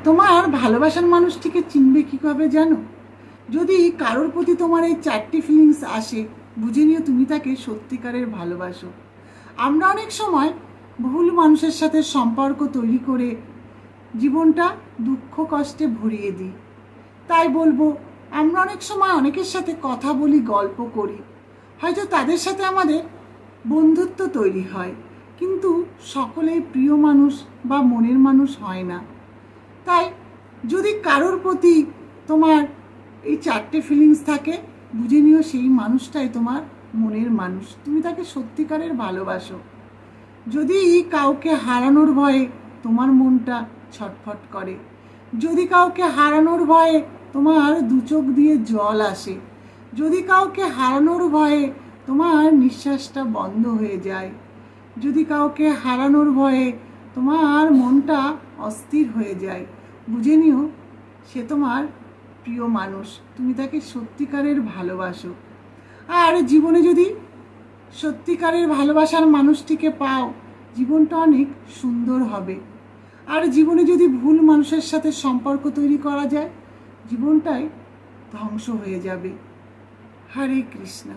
তোমার ভালোবাসার মানুষটিকে চিনবে কীভাবে জানো? যদি কারোর প্রতি তোমার এই 4টি ফিলিংস আসে, বুঝে নিও তুমি তাকে সত্যিকারের ভালোবাসো। আমরা অনেক সময় ভুল মানুষের সাথে সম্পর্ক তৈরি করে জীবনটা দুঃখ কষ্টে ভরিয়ে দিই। তাই বলবো, আমরা অনেক সময় অনেকের সাথে কথা বলি, গল্প করি, হয়তো তাদের সাথে আমাদের বন্ধুত্ব তৈরি হয়, কিন্তু সকলেই প্রিয় মানুষ বা মনের মানুষ হয় না। তাই যদি কারোর প্রতি তোমার এই 4টে ফিলিংস থাকে, বুঝে নিও সেই মানুষটাই তোমার মনের মানুষ, তুমি তাকে সত্যিকারের ভালোবাসো। যদি কাউকে হারানোর ভয়ে তোমার মনটা ছটফট করে, যদি কাউকে হারানোর ভয়ে তোমার দু চোখ দিয়ে জল আসে, যদি কাউকে হারানোর ভয়ে তোমার নিঃশ্বাসটা বন্ধ হয়ে যায়, যদি কাউকে হারানোর ভয়ে তোমার মনটা অস্থির হয়ে যায়, বুঝে নিও সে তোমার প্রিয় মানুষ, তুমি তাকে সত্যিকারের ভালোবাসো। আর জীবনে যদি সত্যিকারের ভালোবাসার মানুষটিকে পাও, জীবনটা অনেক সুন্দর হবে। আর জীবনে যদি ভুল মানুষের সাথে সম্পর্ক তৈরি করা যায়, জীবনটাই ধ্বংস হয়ে যাবে। হরে কৃষ্ণ।